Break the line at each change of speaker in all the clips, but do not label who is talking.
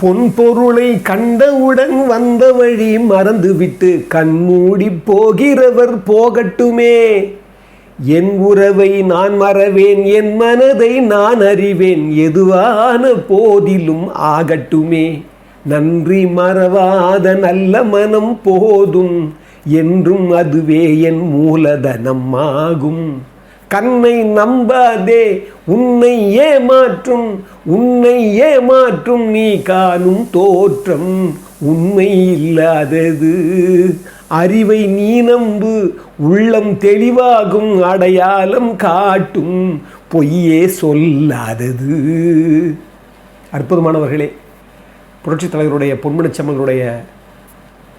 பொன்பொருளை கண்டவுடன் வந்த வழி மறந்துவிட்டு கண்மூடி போகிறவர் போகட்டுமே. என் உறவை நான் மறவேன், என் மனதை நான் அறிவேன், எதுவான போதிலும் ஆகட்டுமே. நன்றி மறவாத நல்ல மனம் போதும், என்றும் அதுவே என் மூலதனம் ஆகும். கண்ணை நம்பாதே உன்னை ஏமாற்றும் நீ காணும் தோற்றம் உண்மை இல்லாதது. அறிவை நீ நம்பு, உள்ளம் தெளிவாகும், அடையாளம் காட்டும், பொய்யே சொல்லாதது. அற்புதமானவர்களே, புரட்சித் தலைவருடைய பொன்மனச்செம்மலுடைய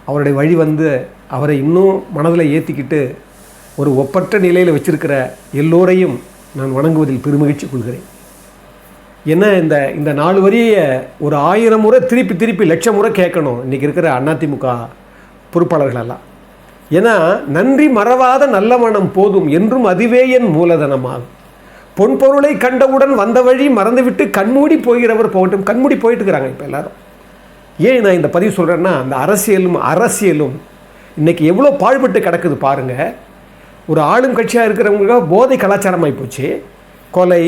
அவருடைய வழி வந்து அவரை இன்னும் மனதில் ஏற்றிக்கிட்டு ஒரு ஒப்பற்ற நிலையில் வச்சிருக்கிற எல்லோரையும் நான் வணங்குவதில் பெருமகிழ்ச்சி கொள்கிறேன். ஏன்னா இந்த 4 வரியை ஒரு 1000 முறை திருப்பி லட்சம் முறை கேட்கணும் இன்றைக்கி இருக்கிற அதிமுக பொறுப்பாளர்களெல்லாம். ஏன்னா நன்றி மறவாத நல்ல மனம் போதும், என்றும் அதுவே என் மூலதனமாகும். பொன்பொருளை கண்டவுடன் வந்த வழி மறந்துவிட்டு கண்மூடி போகிறவர் போகட்டும். கண்மூடி போயிட்டு இருக்கிறாங்க இப்போ எல்லாரும். ஏன் நான் இந்த பதிவு சொல்கிறேன்னா, அந்த அரசியலும் இன்றைக்கி எவ்வளோ பாழ்பட்டு கிடக்குது பாருங்கள். ஒரு ஆளும் கட்சியாக இருக்கிறவங்க போதை கலாச்சாரமாகி போச்சு. கொலை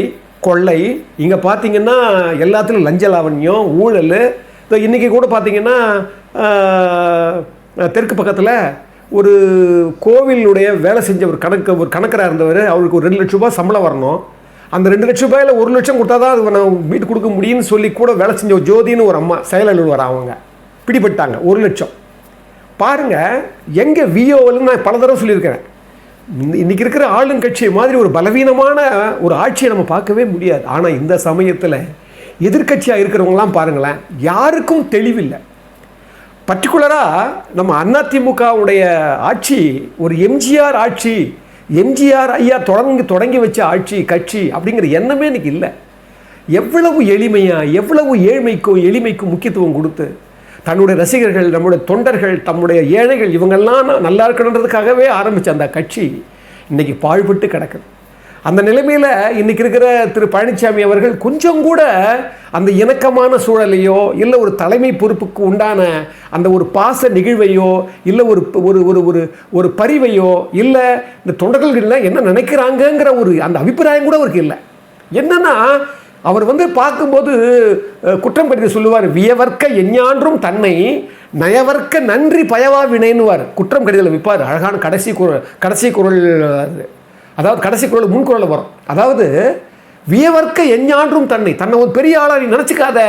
கொள்ளை, இங்கே பார்த்திங்கன்னா எல்லாத்துலையும் லஞ்ச லாவண்யம், ஊழல். இன்றைக்கி கூட பார்த்திங்கன்னா தெற்கு பக்கத்தில் ஒரு கோவிலுடைய வேலை செஞ்ச ஒரு கணக்கராக இருந்தவர், அவருக்கு ஒரு 2 லட்ச ரூபாய் சம்பளம் வரணும். அந்த 2 லட்ச ரூபாயில் 1 லட்சம் கொடுத்தா தான் அது நான் வீட்டு கொடுக்க முடியும்னு சொல்லி கூட வேலை செஞ்ச ஒரு ஜோதின்னு ஒரு அம்மா செயல் அலுவலர், அவங்க பிடிபட்டாங்க. 1 லட்சம். பாருங்கள், எங்கே விஓவில் நான் பல தடவை சொல்லியிருக்கிறேன், இன்றைக்கி இருக்கிற ஆளுங்கட்சி மாதிரி ஒரு பலவீனமான ஒரு ஆட்சியை நம்ம பார்க்கவே முடியாது. ஆனால் இந்த சமயத்தில் எதிர்கட்சியாக இருக்கிறவங்களாம் பாருங்களேன், யாருக்கும் தெளிவில்லை. பர்டிகுலராக நம்ம அதிமுகவுடைய ஆட்சி ஒரு எம்ஜிஆர் ஆட்சி, எம்ஜிஆர் ஐயா தொடங்கி வச்ச ஆட்சி கட்சி அப்படிங்கிற எண்ணமே இன்றைக்கி இல்லை. எவ்வளவு எளிமையாக, எவ்வளவு எளிமைக்கும் முக்கியத்துவம் கொடுத்து தன்னுடைய ரசிகர்கள், நம்முடைய தொண்டர்கள், தம்முடைய ஏழைகள் இவங்கெல்லாம் நல்லா இருக்கணுன்றதுக்காகவே ஆரம்பித்த அந்த கட்சி இன்றைக்கி பாழ்பட்டு கிடக்குது. அந்த நிலைமையில் இன்றைக்கி இருக்கிற திரு பழனிசாமி அவர்கள் கொஞ்சம் கூட அந்த இணக்கமான சூழலையோ இல்லை ஒரு தலைமை பொறுப்புக்கு உண்டான அந்த ஒரு பாச நிகழ்வையோ இல்லை ஒரு பரிவையோ இல்லை இந்த தொண்டர்கள் என்ன நினைக்கிறாங்கங்கிற ஒரு அந்த அபிப்பிராயம் கூட அவருக்கு இல்லை. என்னன்னா, அவர் வந்து பார்க்கும்போது குற்றம் கடித சொல்லுவார், வியவர்க்க எஞ்ஞான்றும் தன்னை நயவர்க்க நன்றி பயவா வினைன்னுவார். குற்றம் கடிதத்தில் விற்பார். அழகான கடைசி குரல், அதாவது கடைசி குரல் முன்குரலில் வரும். அதாவது வியவர்க்க எஞ்ஞான்றும் தன்னை ஒரு பெரிய ஆளாக நீ நினச்சிக்காத,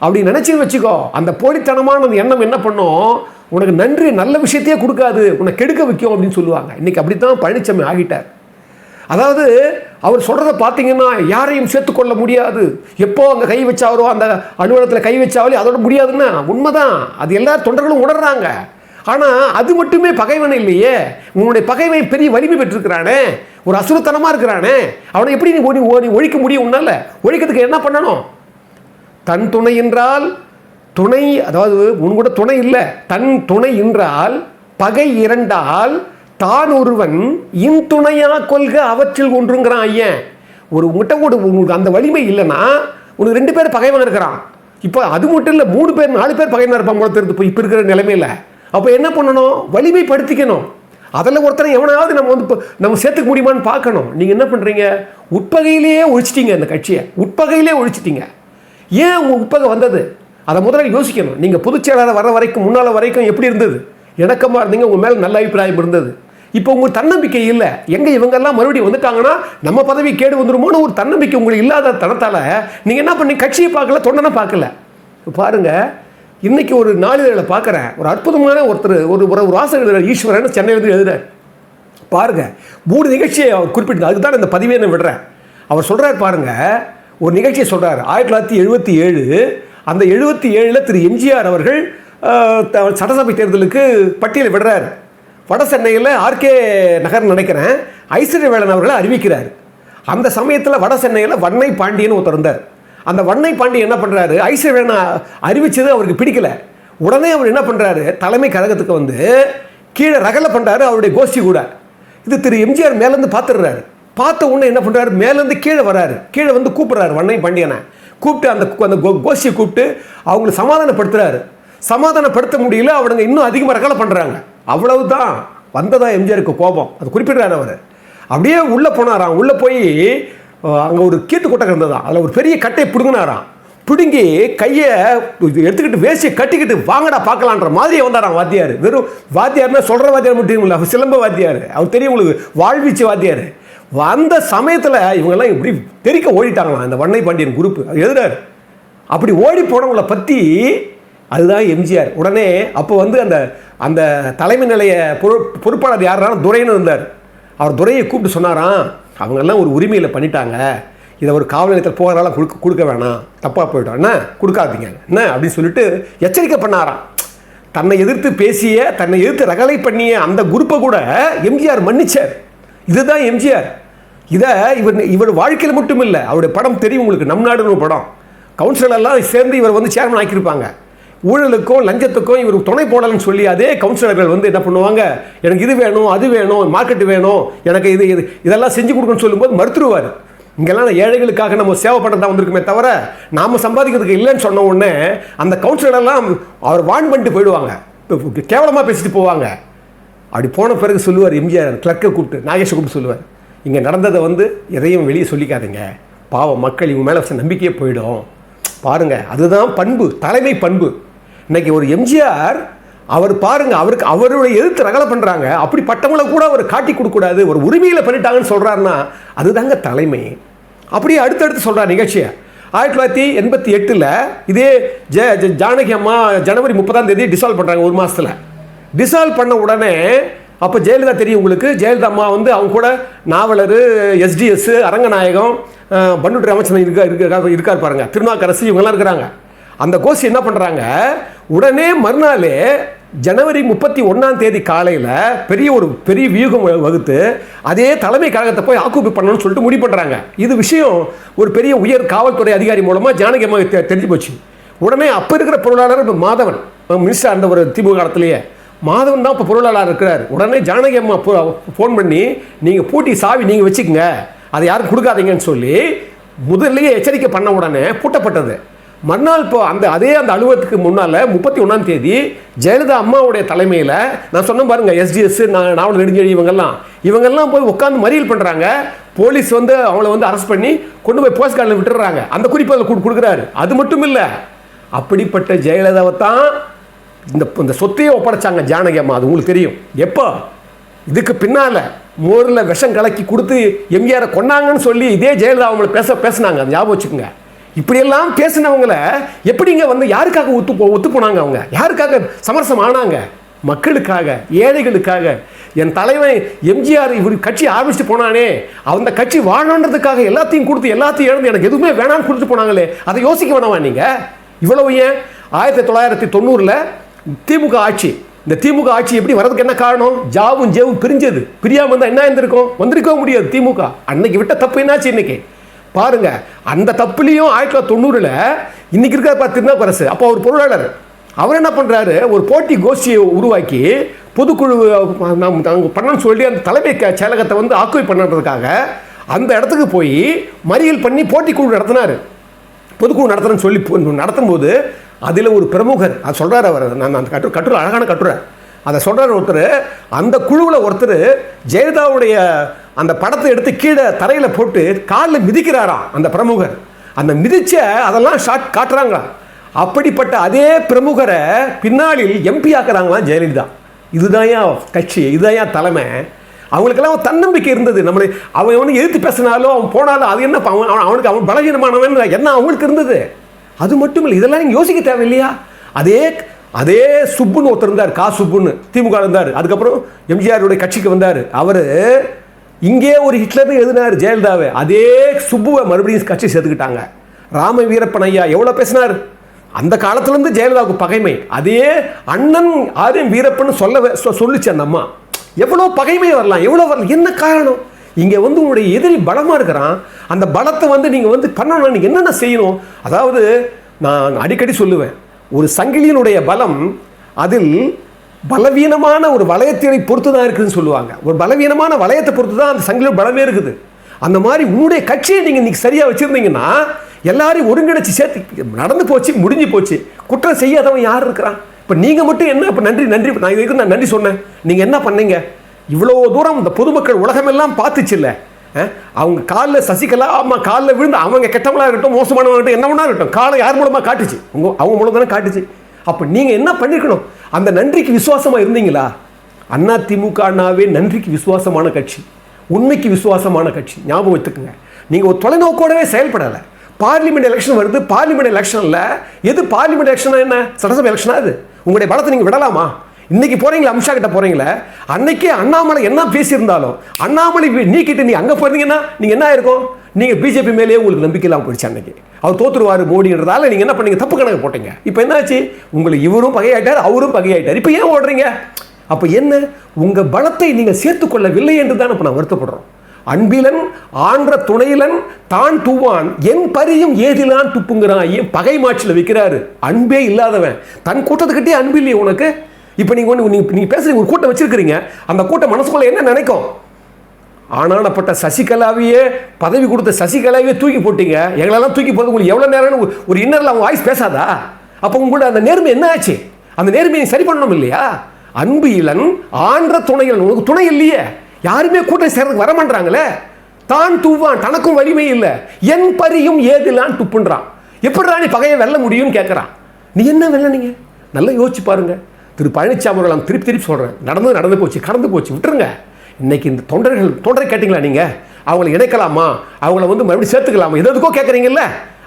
அப்படி நினச்சின்னு வச்சுக்கோ. அந்த போலித்தனமான அந்த எண்ணம் என்ன பண்ணும், உனக்கு நன்றி நல்ல விஷயத்தையே கொடுக்காது, உன்னை கெடுக்க வைக்கும் அப்படின்னு சொல்லுவாங்க. இன்றைக்கி அப்படி தான் பழனிசாமி ஆகிட்டார். அதாவது அவர் சொல்கிறத பார்த்தீங்கன்னா யாரையும் சேர்த்துக்கொள்ள முடியாது. எப்போ அங்கே கை வச்சாரோ, அந்த அலுவலகத்தில் கை வச்சாலே அதோட முடியாதுன்னா உண்மைதான். அது எல்லா தொண்டர்களும் உணர்றாங்க. ஆனால் அது மட்டுமே பகைவன் இல்லையே. உன்னுடைய பகைவன் பெரிய வலிமை பெற்றிருக்கிறானே, ஒரு அசுரத்தனமாக இருக்கிறானே, அவனை எப்படி நீ ஒழிக்க முடியும்? உன்னால ஒழிக்கிறதுக்கு என்ன பண்ணணும்? தன் துணை என்றால் துணை, அதாவது உன் கூட துணை இல்லை, தன் துணை என்றால் பகை இரண்டால் தான் ஒருவன் இன்துணையா கொள்க அவற்றில் ஒன்றுங்கிறான் ஐயன். ஒரு முட்டைக்கூட உங்களுக்கு அந்த வலிமை இல்லைன்னா உனக்கு 2 பேர் பகைவன் இருக்கிறான். இப்போ அது மட்டும் இல்லை, 3 பேர் 4 பேர் பகைவன் இருப்பான் போல தெரிந்து இப்போ இருக்கிற நிலைமையில். அப்போ என்ன பண்ணணும்? வலிமைப்படுத்திக்கணும். அதில் ஒருத்தனை எவனாவது நம்ம சேர்த்துக்க முடியுமான்னு பார்க்கணும். நீங்கள் என்ன பண்ணுறீங்க? உட்பகையிலேயே ஒழிச்சிட்டீங்க அந்த கட்சியை. உட்பகையிலே ஒழிச்சிட்டீங்க. ஏன் உங்கள் உட்பகை வந்தது? அதை முதல்ல யோசிக்கணும். நீங்கள் பொதுச்செயலாளர் வர வரைக்கும் முன்னால் வரைக்கும் எப்படி இருந்தது? இணக்கமாக இருந்தீங்க, உங்கள் மேலே நல்ல அபிப்பிராயம் இருந்தது. இப்போ உங்களுக்கு தன்னம்பிக்கை இல்லை. எங்கே இவங்கெல்லாம் மறுபடியும் வந்துட்டாங்கன்னா நம்ம பதவி கேடு வந்துருமோன்னு ஒரு தன்னம்பிக்கை உங்களுக்கு இல்லாத தனத்தால் நீங்கள் என்ன பண்ணி கட்சியை பார்க்கல, தொண்டனை பார்க்கல. பாருங்கள், இன்றைக்கி ஒரு நாளிதழில் பார்க்குறேன், ஒரு அற்புதமான ஒரு ஆசிரியர் ஈஸ்வரன் சென்னையிலேருந்து எழுதுறார். பாருங்கள், 3 நிகழ்ச்சியை அவர் குறிப்பிட்டு, அதுக்கு தான் இந்த பதிவே நான் விடுறேன். அவர் சொல்கிறார் பாருங்கள், ஒரு நிகழ்ச்சியை சொல்கிறார். 1977 அந்த 77 திரு எம்ஜிஆர் அவர்கள் சட்டசபை தேர்தலுக்கு பட்டியலை விடுறார். வட சென்னையில் ஆர்கே நகர் நினைக்கிறேன், ஐஸ்வர்யவேலன் அவர்களை அறிவிக்கிறார். அந்த சமயத்தில் வட சென்னையில் வண்ணை பாண்டியன் ஒருத்தர் இருந்தார். அந்த வண்ணை பாண்டியன் என்ன பண்ணுறாரு, ஐஸ்வர்யவேலனை அறிவித்தது அவருக்கு பிடிக்கல. உடனே அவர் என்ன பண்ணுறாரு, தலைமை கழகத்துக்கு வந்து கீழே ரகலை பண்ணுறாரு அவருடைய கோஷ்டி கூட. இது திரு எம்ஜிஆர் மேலேருந்து பார்த்துடுறாரு. பார்த்த உடனே என்ன பண்ணுறாரு, மேலேருந்து கீழே வராரு. கீழே வந்து கூப்பிட்றாரு வண்ணை பாண்டியனை. கூப்பிட்டு அந்த கோஷ்டியை கூப்பிட்டு அவங்களை சமாதானப்படுத்துகிறாரு. சமாதானப்படுத்த முடியல, அவனுங்க இன்னும் அதிகமாக ரகலை பண்ணுறாங்க. அவ்வளவுதான் வந்ததா எம்ஜிஆருக்கு கோபம். அது குறிப்பிடுறாரு அவர். அப்படியே உள்ளே போனாராம். உள்ளே போய் அங்கே ஒரு கீட்டு கொட்டை இருந்ததான், அதில் ஒரு பெரிய கட்டையை பிடுங்கினாராம். பிடுங்கி கையை எடுத்துக்கிட்டு வேசியை கட்டிக்கிட்டு வாங்கடா பார்க்கலான்ற மாதிரியே வந்தாராம் வாத்தியார். வெறும் வாத்தியார்னா சொல்கிற வாத்தியார் மட்டும் இல்லை, அவர் சிலம்ப வாத்தியார், அவர் தெரியும் உங்களுக்கு, வாழ்வீச்சு வாத்தியார். அந்த சமயத்தில் இவங்கெல்லாம் இப்படி தெரிக்க ஓடிட்டாங்களாம் இந்த வண்ணை பாண்டியன் குரூப். அது எழுதுறாரு. அப்படி ஓடி போனவங்களை பற்றி அதுதான் எம்ஜிஆர். உடனே அப்போ வந்து அந்த அந்த தலைமை நிலைய பொறுப்பாளர் யாருன்னா துரைன்னு இருந்தார். அவர் துரையை கூப்பிட்டு சொன்னாராம், அவங்கெல்லாம் ஒரு உரிமையில் பண்ணிட்டாங்க, இதை ஒரு காவல் நிலையத்தில் போகிறனால கொடுக்க வேணாம், தப்பாக போய்ட்டோம், என்ன கொடுக்காதீங்க என்ன அப்படின்னு சொல்லிட்டு எச்சரிக்கை பண்ணாராம். தன்னை எதிர்த்து பேசிய, தன்னை எதிர்த்து ரகலை பண்ணிய அந்த குரூப்பை கூட எம்ஜிஆர் மன்னிச்சார். இதுதான் எம்ஜிஆர். இதை இவர் வாழ்க்கையில் மட்டும் இல்லை, அவருடைய படம் தெரியும் உங்களுக்கு, நம் நாடுன்னு படம். கவுன்சிலர்லாம் சேர்ந்து இவர் வந்து சேர்மன் ஆக்கியிருப்பாங்க. ஊழலுக்கும் லஞ்சத்துக்கும் இவர் துணை போடலன்னு சொல்லி அதே கவுன்சிலர்கள் வந்து என்ன பண்ணுவாங்க, எனக்கு இது வேணும், அது வேணும், மார்க்கெட்டு வேணும், எனக்கு இதெல்லாம் செஞ்சு கொடுக்கணும்னு சொல்லும்போது மறுத்துருவார். இங்கெல்லாம் ஏழைகளுக்காக நம்ம சேவை பண்ணுறதா வந்திருக்குமே தவிர நாம் சம்பாதிக்கிறதுக்கு இல்லைன்னு சொன்ன உடனே அந்த கவுன்சிலரெல்லாம் அவர் வான் பண்ணிட்டு போயிடுவாங்க, கேவலமாக பேசிட்டு போவாங்க. அப்படி போன பிறகு சொல்லுவார் எம்ஜிஆர், கிளர்க்கை கூப்பிட்டு, நாகேஷை கூப்பிட்டு சொல்லுவார், இங்கே நடந்ததை வந்து எதையும் வெளியே சொல்லிக்காதீங்க, பாவம் மக்கள் இவங்க மேலே நம்பிக்கையே போயிடும் பாருங்கள். அதுதான் பண்பு, தலைமை பண்பு. இன்னைக்கு ஒரு எம்ஜிஆர் அவர் பாருங்க, அவருக்கு அவருடைய எதிர்த்து ரகலை பண்ணுறாங்க, அப்படிப்பட்டவங்களை கூட அவர் காட்டி கொடுக்கூடாது, ஒரு உரிமையில் பண்ணிட்டாங்கன்னு சொல்கிறாருன்னா அதுதாங்க தலைமை. அப்படியே அடுத்தடுத்து சொல்கிறார் நிகழ்ச்சியை. 1988 இதே ஜானகி அம்மா ஜனவரி 30 டிசால்வ் பண்ணுறாங்க, ஒரு மாதத்தில் டிசால்வ் பண்ண உடனே அப்போ ஜெயலலிதா தெரியும் உங்களுக்கு, ஜெயலலிதா அம்மா வந்து அவங்க கூட நாவலர், எஸ்டிஎஸ், அரங்கநாயகம், பன்னுட்டி ராமச்சந்திரன் இருக்கார் பாருங்க, திருநாக்கரசு, இவங்கெல்லாம் இருக்கிறாங்க. அந்த கோஷ்டி என்ன பண்ணுறாங்க, உடனே மறுநாளே ஜனவரி 31 காலையில் பெரிய வியூகம் வகுத்து அதே தலைமை கழகத்தை போய் ஆக்குப்பை பண்ணணும்னு சொல்லிட்டு முடிவு பண்ணுறாங்க. இது விஷயம் ஒரு பெரிய உயர் காவல்துறை அதிகாரி மூலமாக ஜானகி அம்மா தெரிஞ்சு போச்சு. உடனே அப்போ இருக்கிற பொருளாளர் இப்போ மாதவன், மினிஸ்டர் அந்த ஒரு திமுக காலத்திலேயே மாதவன் தான் இப்போ பொருளாளர் இருக்கிறார். உடனே ஜானகி அம்மா ஃபோன் பண்ணி, நீங்கள் பூட்டி சாவி நீங்கள் வச்சுக்கோங்க, அதை யாரும் கொடுக்காதீங்கன்னு சொல்லி முதல்லையே எச்சரிக்கை பண்ண உடனே பூட்டப்பட்டது. மறுநாள் இப்போ அந்த அலுவலகத்துக்கு முன்னால் 31 ஜெயலலிதா அம்மாவுடைய தலைமையில் நான் சொன்ன பாருங்கள், எஸ்டிஎஸ், நாவல் நெடுஞ்செழி, இவங்கெல்லாம் போய் உட்காந்து மறியல் பண்ணுறாங்க. போலீஸ் வந்து அவங்கள வந்து அரெஸ்ட் பண்ணி கொண்டு போய் போஸ்ட் கார்டில் விட்டுறாங்க. அந்த குறிப்பு அதில் கொடுக்குறாரு. அது மட்டும் இல்லை, அப்படிப்பட்ட ஜெயலலிதாவை தான் இந்த சொத்தையே ஒப்படைச்சாங்க ஜானகி அம்மா. அது உங்களுக்கு தெரியும். எப்போ இதுக்கு பின்னால் மோரில் விஷம் கலக்கி கொடுத்து எம்ஜிஆரை கொண்டாங்கன்னு சொல்லி இதே ஜெயலலிதா அவங்களை பேசினாங்க. அது ஞாபகம் வச்சுக்கோங்க. இப்படியெல்லாம் பேசினவங்களை எப்படிங்க வந்து யாருக்காக ஒத்து போனாங்க, அவங்க யாருக்காக சமரசம் ஆனாங்க? மக்களுக்காக, ஏழைகளுக்காக. என் தலைவன் எம்ஜிஆர் இவர் கட்சி ஆரம்பிச்சுட்டு போனானே, அந்த கட்சி வாழன்றதுக்காக எல்லாத்தையும் கொடுத்து எல்லாத்தையும் இழந்து எனக்கு எதுவுமே வேணான்னு கொடுத்து போனாங்களே, அதை யோசிக்க வேணாமா நீங்கள்? இவ்வளவு ஏன் 1990 திமுக ஆட்சி, இந்த திமுக ஆட்சி எப்படி வரதுக்கு என்ன காரணம்? ஜாவும் ஜேவும் பிரிஞ்சது. பிரியாமல் இருந்தால் என்ன இருந்திருக்கும்? வந்திருக்கவும் முடியாது. திமுக அன்னைக்கு விட்ட தப்பு என்னாச்சு இன்னைக்கு பாருங்க. அந்த தப்புலையும் 1990 இன்னைக்கு இருக்கிற திருநாவுக்கரசு, அப்போ அவர் பொருளாளர், அவர் என்ன பண்ணுறாரு, ஒரு போட்டி கோஷ்டியை உருவாக்கி பொதுக்குழு பண்ணணும்னு சொல்லி அந்த தலைமை செயலகத்தை வந்து ஆக்குவை பண்ணுறதுக்காக அந்த இடத்துக்கு போய் மறியல் பண்ணி போட்டிக்குழு நடத்தினார். பொதுக்குழு நடத்துறேன்னு சொல்லி நடத்தும்போது அதில் ஒரு பிரமுகர், அது சொல்கிறார் அவர், நான் அந்த கட்டுரை அழகான கட்டுரை, அதை சொல்கிறார் ஒருத்தர். அந்த குழுவில் ஒருத்தர் ஜெயலலிதாவுடைய அந்த படத்தை எடுத்து கீழே தரையில் போட்டு காலில் மிதிக்கிறாராம் அந்த பிரமுகர். அந்த மிதிச்ச அதெல்லாம் ஷாட் காட்டுறாங்க. அப்படிப்பட்ட அதே பிரமுகரை பின்னாளில் எம்பி ஆக்குறாங்களாம் ஜெயலலிதா. இதுதான் ஏன் கட்சி, இதுதான் ஏன் தலைமை. அவங்களுக்கெல்லாம் தன்னம்பிக்கை இருந்தது. நம்மளை அவன் எவனும் எதிர்த்து பேசினாலும் அவன் போனாலும் அது என்ன, அவனுக்கு அவன் பலகீனமானவன் என்ன அவங்களுக்கு இருந்தது. அது மட்டும் இல்லை, இதெல்லாம் நீங்கள் யோசிக்க தேவையில்லையா? அதே சுப்புன்னு ஒருத்தர் இருந்தார், கா சுப்புன்னு, திமுக இருந்தார். அதுக்கப்புறம் எம்ஜிஆருடைய கட்சிக்கு வந்தார். அவர் இங்கே ஒரு ஹிட்லர்னு எழுதினார் ஜெயலலிதாவை. அதே சுப்புவை மறுபடியும் கட்சி சேர்த்துக்கிட்டாங்க. ராம வீரப்பன் ஐயா எவ்வளோ பேசினார். அந்த காலத்துலேருந்து ஜெயலலிதாவுக்கு பகைமை. அதே அண்ணன் ஆரியம் வீரப்பன் சொல்லிச்சு அந்த அம்மா. எவ்வளோ பகைமை வரலாம், எவ்வளோ வரலாம், என்ன காரணம்? இங்கே வந்து உங்களுடைய எதிரி பலமாக இருக்கிறான். அந்த பலத்தை வந்து நீங்கள் வந்து பண்ணணும், நீங்கள் என்னென்ன செய்யணும்? அதாவது நான் அடிக்கடி சொல்லுவேன், ஒரு சங்கிலியினுடைய பலம் அதில் பலவீனமான ஒரு வளையத்தை பொறுத்து தான் இருக்குதுன்னு சொல்லுவாங்க. ஒரு பலவீனமான வளையத்தை பொறுத்து தான் அந்த சங்கிலியோட பலமே இருக்குது. அந்த மாதிரி உங்களுடைய கட்சியை நீங்கள் இன்றைக்கி சரியாக வச்சுருந்தீங்கன்னா எல்லாரையும் ஒருங்கிணைச்சு சேர்த்து நடந்து போச்சு, முடிஞ்சு போச்சு. குற்றம் செய்யாதவன் யார் இருக்கிறான்? இப்போ நீங்கள் மட்டும் என்ன இப்போ நன்றி நான் இதுக்கு நான் நன்றி சொன்னேன், நீங்கள் என்ன பண்ணீங்க? இவ்வளோ தூரம் இந்த பொதுமக்கள் உலகமெல்லாம் பார்த்துச்சு இல்லை? அவங்க காலில் சசிகலா அம்மா காலில் விழுந்து அவங்க கெட்டவங்களாக இருக்கட்டும், மோசமானவங்க இருக்கட்டும், என்ன வேணா இருக்கட்டும், காலை யார் மூலமாக காட்டுச்சு? அவங்க மூலம் தானே காட்டுச்சு. அப்போ நீங்கள் என்ன பண்ணிருக்கணும்? அந்த நன்றிக்கு விசுவாசமாக இருந்தீங்களா? அதிமுகனாவே நன்றிக்கு விசுவாசமான கட்சி, உண்மைக்கு விசுவாசமான கட்சி. ஞாபகம் வச்சுக்கோங்க. நீங்கள் ஒரு தொலைநோக்கோடவே செயல்படலை. பார்லிமெண்ட் எலெக்ஷன் வருது. பார்லிமெண்ட் எலெக்ஷனில் எது பார்லிமெண்ட் எலெக்ஷனா என்ன சட்டசபை எலெக்ஷனா? அது உங்களுடைய பலத்தை நீங்கள் விடலாமா? இன்னைக்கு போறீங்களா அமித்ஷா கிட்ட போறீங்களா? அன்னைக்கே அண்ணாமலை என்ன பேசியிருந்தாலும் அண்ணாமலை நீக்கிட்டு நீ அங்கே போறீங்கன்னா நீங்கள் என்ன இருக்கும்? நீங்கள் பிஜேபி மேலேயே உங்களுக்கு நம்பிக்கை இல்லாமல் போயிடுச்சு. அன்னைக்கு அவர் தோத்துருவார் மோடின்றதால நீங்கள் என்ன பண்ணீங்க? தப்பு கணக்கு போட்டீங்க. இப்போ என்னாச்சு? உங்களுக்கு இவரும் பகையாயிட்டார், அவரும் பகையாயிட்டார். இப்போ ஏன் ஓடுறீங்க? அப்போ என்ன? உங்கள் பலத்தை நீங்கள் சேர்த்துக்கொள்ளவில்லை என்று தான் இப்போ நான் வருத்தப்படுறோம். அன்பிலன் ஆன்ற துணையிலன் தான் தூவான் என் பரியும் ஏதிலான் துப்புங்கிறான். ஏன் பகை மாற்றில் வைக்கிறாரு? அன்பே இல்லாதவன். தன் கூட்டத்துக்கிட்டே அன்பு இல்லையே உனக்கு. இப்போ நீங்கள் பேசுறீங்க, ஒரு கூட்டம் வச்சிருக்கிறீங்க, அந்த கூட்டம் மனசுக்குள்ள என்ன நினைக்கும்? ஆனானப்பட்ட சசிகலாவையே பதவி கொடுத்த சசிகலாவையே தூக்கி போட்டீங்க. எங்களெல்லாம் தூக்கி போது உங்களுக்கு எவ்வளோ நேரம் ஒரு இன்னரில் அவங்க வாய்ஸ் பேசாதா? அப்போ உங்களோட அந்த நேர்மை என்ன ஆச்சு? அந்த நேர்மையை சரி பண்ணணும் இல்லையா? அன்பு இளன் ஆன்ற துணையிலன். உனக்கு துணை இல்லையே, யாருமே கூட்டம் சேர்றதுக்கு வரமாட்டாங்களே. தான் தூவான், தனக்கும் வலிமை இல்லை, என் பரியும் ஏதிலான் துப்புன்றான். எப்படிடா நீ பகையை வெல்ல முடியும்னு கேட்குறான். நீ என்ன வெல்லனீங்க? நல்லா யோசிச்சு பாருங்க. திரு பழனிசாமி அவர்கள் நான் திருப்பி சொல்கிறேன், நடந்து போச்சு, கடந்து போச்சு, விட்டுருங்க. இன்னைக்கு இந்த தொண்டரை கேட்டிங்களா நீங்கள்? அவங்களை இணைக்கலாமா? அவங்கள மறுபடியும் சேர்த்துக்கலாமா? எதுக்கோ கேட்குறீங்கல்ல,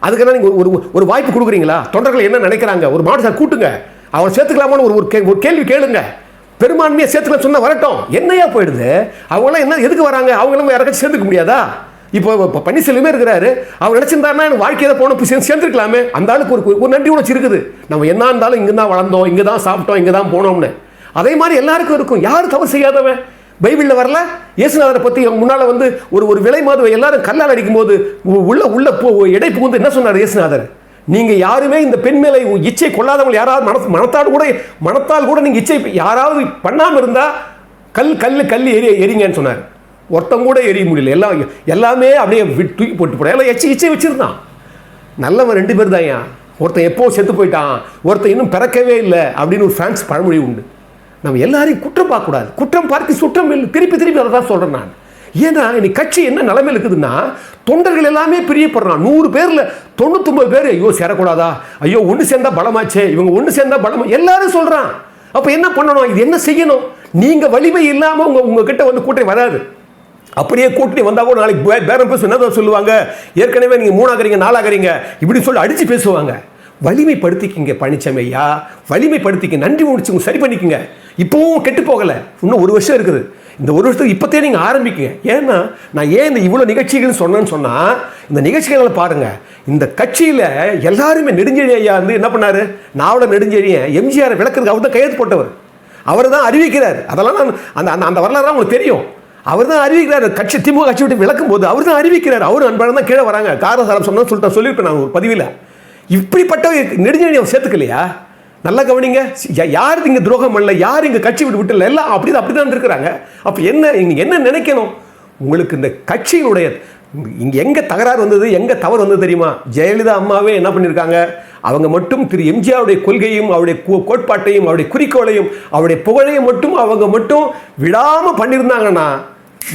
அதுக்கெல்லாம் நீங்கள் ஒரு வாய்ப்பு கொடுக்குறீங்களா? தொண்டர்கள் என்ன நினைக்கிறாங்க? ஒரு மாவட்ட சார் கூட்டுங்க, அவங்களை சேர்த்துக்கலாமான்னு ஒரு கேள்வி கேளுங்க. பெரும்பான்மையாக சேர்த்துக்கலாம் சொன்னால் வரட்டும். என்னையா போயிடுது? அவங்களாம் என்ன எதுக்கு வராங்க? அவங்களும் யாராச்சும் சேர்ந்துக்க முடியாதா? இப்போ பன்னீர்செல்வமே இருக்கிறாரு, அவர் நினச்சிருந்தாருன்னா எனக்கு வாழ்க்கையில் போன சேர்ந்துருக்கலாமே. அந்த ஆளுக்கு ஒரு நன்றி உணர்ச்சி இருக்குது. நம்ம என்ன இருந்தாலும் இங்கே தான் வளர்ந்தோம், இங்கே தான் சாப்பிட்டோம், இங்கே தான் போனோம்னு. அதே மாதிரி எல்லாருக்கும் இருக்கும். யார் தவறு செய்யாதவன்? பைபிளில் வரல? இயேசுநாதரை பற்றி முன்னால் ஒரு விலை மாதுவை எல்லாரும் கல்லால் அடிக்கும் போது உள்ள இடை புகுந்து என்ன சொன்னார் இயேசுநாதர்? நீங்கள் யாருமே இந்த பெண் மேலே இச்சை கொள்ளாதவங்க யாராவது மனத்தால் கூட நீங்கள் இச்சை யாராவது பண்ணாமல் இருந்தால் கல் எரிங்கன்னு சொன்னார். ஒருத்தம் கூட எரிய முடியல. எல்லாமே அப்படியே தூக்கி போட்டு போட எல்லாம் இச்சை வச்சிருந்தான். நல்லவன் 2 பேர் தான். ஒருத்தன் எப்போ செத்து போயிட்டான், ஒருத்தன் இன்னும் பிறக்கவே இல்லை அப்படின்னு ஒரு பிரான்ஸ் பழமொழி உண்டு. நம்ம எல்லாரையும் குற்றம் பார்க்கக்கூடாது. குற்றம் பார்த்து சுற்றம் இல்லை. திருப்பி அதை தான் சொல்கிறேன் நான். ஏன்னா இன்னைக்கு கட்சி என்ன நிலைமை இருக்குதுன்னா, தொண்டர்கள் எல்லாமே பிரியப்படுறான். 100 பேரில் 99 பேர் ஐயோ சேரக்கூடாதா, ஐயோ ஒன்று சேர்ந்தா பலமாச்சே, இவங்க ஒன்று சேர்ந்தா பலமா எல்லாரும் சொல்கிறான். அப்போ என்ன பண்ணணும்? இது என்ன செய்யணும்? நீங்கள் வலிமை இல்லாமல் உங்ககிட்ட கூட்டணி வராது. அப்படியே கூட்டணி வந்தால் கூட நாளைக்கு பேரம் பேச என்னதான் சொல்லுவாங்க? ஏற்கனவே நீங்கள் 3 ஆகிறீங்க 4 ஆகிறீங்க இப்படி சொல்லி அடித்து பேசுவாங்க. வலிமைப்படுத்திக்கிங்க பழனிசாமி ஐயா, வலிமைப்படுத்திக்க, நன்றி முடிச்சு சரி பண்ணிக்கங்க. இப்போவும் கெட்டு போகலை, இன்னும் 1 வருஷம் இருக்குது. இந்த 1 வருஷத்துக்கு இப்போத்தே நீங்கள் ஆரம்பிக்குங்க. ஏன்னா நான் ஏன் இந்த இவ்வளோ நிகழ்ச்சிகள் சொன்னேன்னு சொன்னால், இந்த நிகழ்ச்சிகளை பாருங்கள். இந்த கட்சியில் எல்லாருமே நெடுஞ்செழி ஐயா என்ன பண்ணார்? நாவலர் நெடுஞ்செழியன் எம்ஜிஆர் விளக்குறதுக்கு அவர் தான் கையெழுத்து போட்டவர். அவர் தான் அறிவிக்கிறார். அதெல்லாம் நான் அந்த வரலாறு உங்களுக்கு தெரியும். அவர் தான் அறிவிக்கிறார். கட்சி திமுக கட்சி விட்டு விளக்கும் போது அவர் தான் அறிவிக்கிறார். அவர் அன்பாக தான் கீழே வராங்க. காரணசாரம் சொன்னா சொல்லியிருப்பேன் நான் ஒரு பதிவில். இப்படிப்பட்ட நெடுஞ்செழியை அவர் சேர்த்துக்கலையா? நல்லா கவனிங்க. யார் இங்கே துரோகம் பண்ணல, யார் இங்கே கட்சி விட்டு எல்லாம் அப்படிதான் இருக்கிறாங்க. அப்போ என்ன நினைக்கணும்? உங்களுக்கு இந்த கட்சியினுடைய இங்கே எங்கே தகராறு வந்தது, எங்கே தவறு வந்தது தெரியுமா? ஜெயலலிதா அம்மாவே என்ன பண்ணியிருக்காங்க? அவங்க மட்டும் திரு எம்ஜிஆருடைய கொள்கையும் அவருடைய கோட்பாட்டையும் அவருடைய குறிக்கோளையும் அவருடைய புகழையும் அவங்க மட்டும் விடாமல் பண்ணியிருந்தாங்கன்னா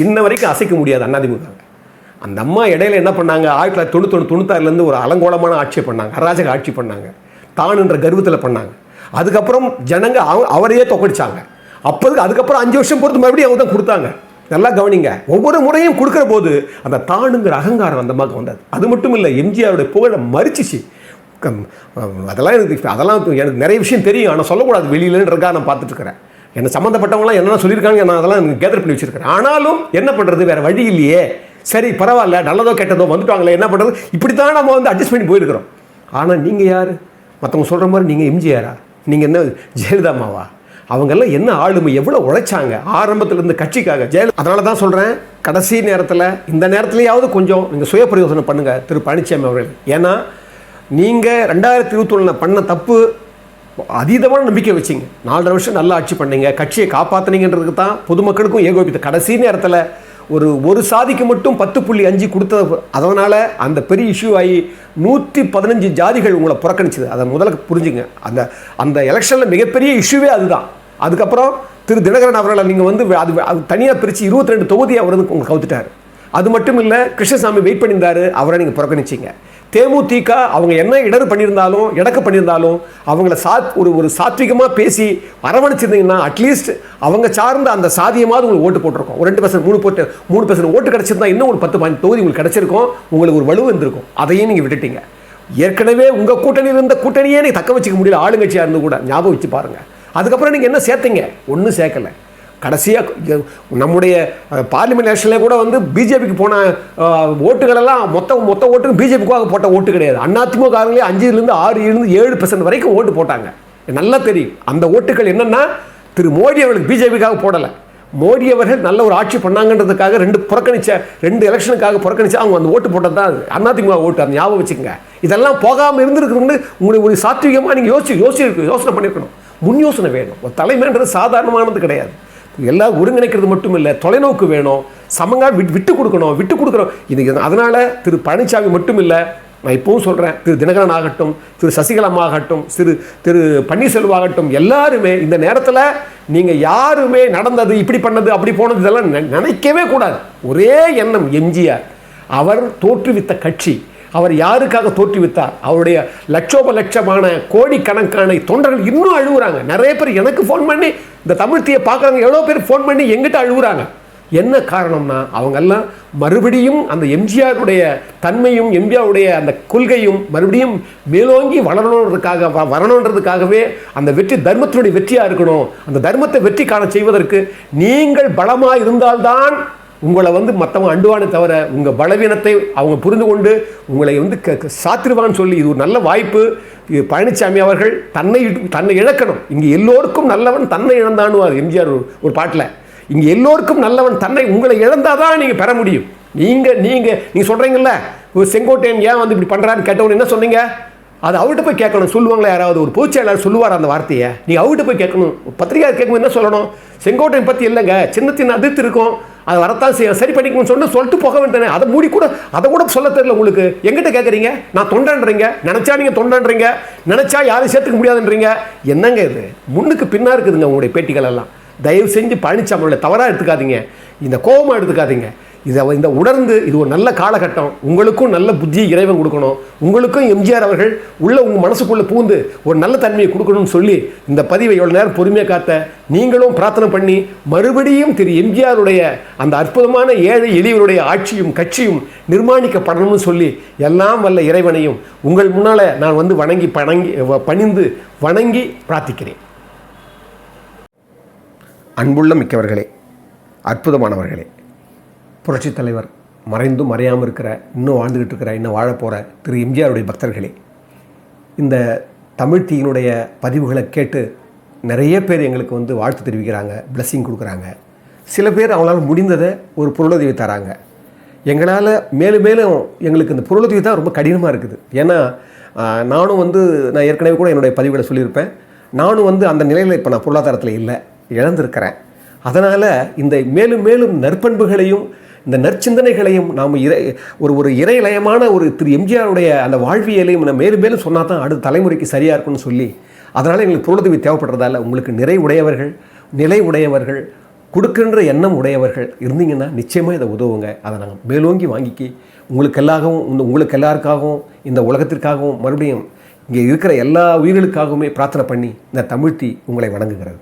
இன்ன வரைக்கும் அசைக்க முடியாது அதிமுக. அந்த அம்மா இடையில என்ன பண்ணாங்க? 1996 ஒரு அலங்கோலமான ஆட்சியை பண்ணாங்க, அராஜக ஆட்சி பண்ணாங்க, தானுன்ற கர்வத்தில் பண்ணாங்க. அதுக்கப்புறம் ஜனங்க அவரையே தொக்கடிச்சாங்க. அதுக்கப்புறம் 5 வருஷம் பொறுத்து மறுபடியும் அவங்க தான் கொடுத்தாங்க. நல்லா கவனிங்க. ஒவ்வொரு முறையும் கொடுக்குற போது அந்த தானுங்கிற அகங்காரம் அந்த மாதிரி வந்தது. அது மட்டும் இல்லை, எம்ஜிஆருடைய புகழை மறிச்சிச்சு. அதெல்லாம் எனக்கு நிறைய விஷயம் தெரியும், ஆனால் சொல்லக்கூடாது வெளியிலன்றதுக்காக நான் பார்த்துட்டு இருக்கிறேன். என்னை சம்மந்தப்பட்டவங்களாம் என்னென்ன சொல்லியிருக்காங்க, நான் அதெல்லாம் எனக்கு கேதர் பண்ணி வச்சுருக்கிறேன். ஆனாலும் என்ன பண்ணுறது, வேறு வழி இல்லையே. சரி பரவாயில்ல, நல்லதோ கெட்டதோ வந்துட்டாங்களே, என்ன பண்ணுறது, இப்படி தான் நம்ம அட்ஜஸ்ட் பண்ணி போயிருக்கிறோம். ஆனால் நீங்கள் யார்? மற்றவங்க சொல்கிற மாதிரி நீங்கள் எம்ஜிஆரா? நீங்கள் என்ன ஜெயலலிதா அம்மாவா? அவங்கெல்லாம் என்ன ஆளுமை, எவ்வளோ உழைச்சாங்க ஆரம்பத்திலேருந்து கட்சிக்காக. அதனால தான் சொல்கிறேன், கடைசி நேரத்தில் இந்த நேரத்துலையாவது கொஞ்சம் நீங்கள் சுய பரிசோதனை பண்ணுங்கள் திரு பழனிசாமி அவர்கள். ஏன்னா நீங்கள் 2021 பண்ண தப்பு, அதீதமான நம்பிக்கை வச்சிங்க. 4.5 வருஷம் நல்லா ஆட்சி பண்ணீங்க, கட்சியை காப்பாற்றினீங்கன்றதுக்கு தான் பொதுமக்களுக்கும் ஏகோபித்த. கடைசி நேரத்தில் ஒரு சாதிக்கு மட்டும் 10.5 கொடுத்தது. அதனால் அந்த பெரிய இஷ்யூ ஆகி 115 ஜாதிகள் உங்களை புறக்கணிச்சது. அதை முதல்ல புரிஞ்சுங்க. அந்த எலெக்ஷனில் மிகப்பெரிய இஷ்யூவே அதுதான். அதுக்கப்புறம் திரு தினகரன் அவர்களை நீங்கள் வந்து அது தனியாக பிரித்து 22 தொகுதி அவர் வந்து உங்களுக்கு கவுத்துட்டார். அது மட்டும் இல்லை, கிருஷ்ணசாமி வெயிட் பண்ணியிருந்தார், அவரை நீங்கள் புறக்கணிச்சிங்க. தேமுதிக அவங்க என்ன இடர் பண்ணியிருந்தாலும் இடக்கு பண்ணியிருந்தாலும் அவங்கள ஒரு சாத்விகமாக பேசி அரவணைச்சிருந்தீங்கன்னா அட்லீஸ்ட் அவங்க சார்ந்த அந்த சாதியமாவது உங்களுக்கு ஓட்டு போட்டிருக்கோம். ஒரு 2% 3% ஓட்டு கிடச்சிருந்தா இன்னும் ஒரு 10-15 தொகுதி உங்களுக்கு கிடச்சிருக்கும். உங்களுக்கு ஒரு வலு இருந்திருக்கும். அதையும் நீங்கள் விட்டுட்டீங்க. ஏற்கனவே உங்கள் கூட்டணியில் இருந்த கூட்டணியே நீங்கள் தக்க வச்சுக்க முடியல, ஆளுங்கட்சியாக இருந்து கூட. ஞாபகம் வச்சு பாருங்கள். அதுக்கப்புறம் நீங்கள் என்ன சேர்த்தீங்க? ஒன்றும் சேர்க்கலை. கடைசியாக நம்முடைய பார்லிமெண்ட் எலெக்ஷன்லேயே கூட வந்து பிஜேபிக்கு போன ஓட்டுகளெல்லாம் மொத்த ஓட்டுக்கு பிஜேபிக்காக போட்ட ஓட்டு கிடையாது. அதிமுகவிலே 5% 6% 7% வரைக்கும் ஓட்டு போட்டாங்க. நல்லா தெரியும். அந்த ஓட்டுகள் என்னென்னா திரு மோடி அவர்களுக்கு பிஜேபிக்காக போடலை. மோடி அவர்கள் நல்ல ஒரு ஆட்சி பண்ணாங்கன்றதுக்காக 2 எலெக்ஷனுக்காக புறக்கணிச்சா அவங்க அந்த ஓட்டு போட்டது தான் அதிமுக ஓட்டு. அந்த ஞாபகம் வச்சுக்கோங்க. இதெல்லாம் போகாமல் இருந்திருக்கணும்னு உங்களுக்கு ஒரு சாத்விகமாக நீங்கள் யோசனை பண்ணியிருக்கணும். முன் யோசனை வேணும். ஒரு தலைமைன்றது சாதாரணமானது கிடையாது. எல்லாம் ஒருங்கிணைக்கிறது மட்டும் இல்லை, தொலைநோக்கு வேணும். சமங்காக விட்டு கொடுக்குறோம். இது அதனால் திரு பழனிசாமி மட்டும் இல்லை, நான் இப்போவும் சொல்கிறேன், திரு தினகரன் ஆகட்டும், திரு சசிகலா ஆகட்டும், திரு பன்னீர்செல்வம் ஆகட்டும், எல்லாருமே இந்த நேரத்தில் நீங்கள் யாருமே நடந்தது இப்படி பண்ணது அப்படி போனது இதெல்லாம் நினைக்கவே கூடாது. ஒரே எண்ணம் எம்ஜிஆர். அவர் தோற்றுவித்த கட்சி. அவர் யாருக்காக தோற்றுவித்தார்? அவருடைய லட்சமான கோடிக்கணக்கான தொண்டர்கள் இன்னும் அழுகுறாங்க. நிறைய பேர் எனக்கு ஃபோன் பண்ணி இந்த தமிழ் தீயை பார்க்குறாங்க. எவ்வளோ பேர் ஃபோன் பண்ணி எங்கிட்ட அழுகுறாங்க. என்ன காரணம்னா அவங்கெல்லாம் மறுபடியும் அந்த எம்ஜிஆருடைய தன்மையும் எம்ஜிஆருடைய அந்த கொள்கையும் மறுபடியும் மேலோங்கி வரணுன்றதுக்காகவே அந்த வெற்றி தர்மத்தினுடைய வெற்றியாக இருக்கணும். அந்த தர்மத்தை வெற்றி காண செய்வதற்கு நீங்கள் பலமாக இருந்தால்தான் உங்களை வந்து மற்றவங்க அண்டுவானே தவிர உங்கள் பலவீனத்தை அவங்க புரிந்து கொண்டு உங்களை வந்து சாத்திருவான்னு சொல்லி இது ஒரு நல்ல வாய்ப்பு. பழனிசாமி அவர்கள் தன்னை இழக்கணும். இங்கே எல்லோருக்கும் நல்லவன் தன்னை இழந்தானுவார் எம்ஜிஆர் ஒரு பாட்டில். இங்கே எல்லோருக்கும் நல்லவன் தன்னை உங்களை இழந்தாதான் நீங்கள் பெற முடியும். நீங்கள் சொல்கிறீங்கல்ல செங்கோட்டையன் ஏன் வந்து இப்படி பண்ணுறான்னு கேட்டவன் என்ன சொன்னீங்க? அது அவர்கிட்ட போய் கேட்கணும். சொல்லுவாங்களே யாராவது ஒரு பொதுச்செயலாளர் சொல்லுவார் அந்த வார்த்தையை? நீங்கள் அவர்கிட்ட போய் கேட்கணும். பத்திரிகையாளர் கேட்கணும். என்ன சொல்லணும்? செங்கோட்டையன் பற்றி இல்லைங்க, சின்ன அதிர்த்து இருக்கும், அது வரத்தான் சரி பண்ணிக்கணும்னு சொல்லிட்டு போக வேண்டானே. அதை கூட சொல்ல தெரியல உங்களுக்கு. எங்கிட்ட கேட்குறீங்க? நான் தொண்டன்றீங்க, நினச்சா நீங்கள் தொண்டன்றீங்க, நினச்சா யாரும் சேர்த்துக்க முடியாதுன்றீங்க. என்னங்க இது? முன்னுக்கு பின்னா இருக்குதுங்க உங்களுடைய பேட்டிகள் எல்லாம். தயவு செஞ்சு பழனிசாமியோட தவறாக எடுத்துக்காதீங்க, இந்த கோபமாக எடுத்துக்காதீங்க. இந்த உணர்ந்து இது ஒரு நல்ல காலகட்டம். உங்களுக்கும் நல்ல புத்தி இறைவன் கொடுக்கணும். உங்களுக்கும் எம்ஜிஆர் அவர்கள் உங்கள் மனசுக்குள்ளே பூந்து ஒரு நல்ல தன்மையை கொடுக்கணும்னு சொல்லி இந்த பதிவை எவ்வளோ நேரம் பொறுமையாக காத்த நீங்களும் பிரார்த்தனை பண்ணி மறுபடியும் திரு எம்ஜிஆருடைய அந்த அற்புதமான ஏழை எளியவருடைய ஆட்சியும் கட்சியும் நிர்மாணிக்கப்படணும்னு சொல்லி எல்லாம் வல்ல இறைவனையும் உங்கள் முன்னால் நான் வந்து பணிந்து வணங்கி பிரார்த்திக்கிறேன். அன்புள்ள மிக்கவர்களே, அற்புதமானவர்களே, புரட்சித் தலைவர் மறைந்தும் மறையாமல் இருக்கிற, இன்னும் வாழ்ந்துக்கிட்டு இருக்கிற, இன்னும் வாழப்போகிற திரு எம்ஜிஆருடைய பக்தர்களே, இந்த தமிழ் தீயினுடைய பதிவுகளை கேட்டு நிறைய பேர் எங்களுக்கு வந்து வாழ்த்து தெரிவிக்கிறாங்க, பிளஸ்ஸிங் கொடுக்குறாங்க. சில பேர் அவங்களால முடிந்ததை ஒரு பொருளுதவி தராங்க. எங்களால் மேலும் மேலும் எங்களுக்கு இந்த பொருளுதவி தான் ரொம்ப கடினமாக இருக்குது. ஏன்னா நானும் வந்து நான் ஏற்கனவே கூட என்னுடைய பதிவுகளை சொல்லியிருப்பேன். நானும் வந்து அந்த நிலையில் இப்போ நான் பொருளாதாரத்தில் இல்லை, இழந்திருக்கிறேன். அதனால் இந்த மேலும் மேலும் நற்பண்புகளையும் இந்த நற்சிந்தனைகளையும் நாம் ஒரு இறைலயமான ஒரு திரு எம்ஜிஆருடைய அந்த வாழ்வியலையும் நம்ம மேலும் மேலும் சொன்னால் தான் அடுத்த தலைமுறைக்கு சரியாக இருக்கும்னு சொல்லி அதனால் எங்களுக்கு பொருளுதவி தேவைப்படுறதால உங்களுக்கு நிலை உடையவர்கள் கொடுக்கின்ற எண்ணம் உடையவர்கள் இருந்தீங்கன்னா நிச்சயமாக இதை உதவுங்க. அதை நாங்கள் மேலோங்கி வாங்கிக்கி உங்களுக்கு எல்லாருக்காகவும் இந்த உலகத்திற்காகவும் மறுபடியும் இங்கே இருக்கிற எல்லா உயிர்களுக்காகவுமே பிரார்த்தனை பண்ணி இந்த தமிழ் தீ உங்களை வணங்குகிறது.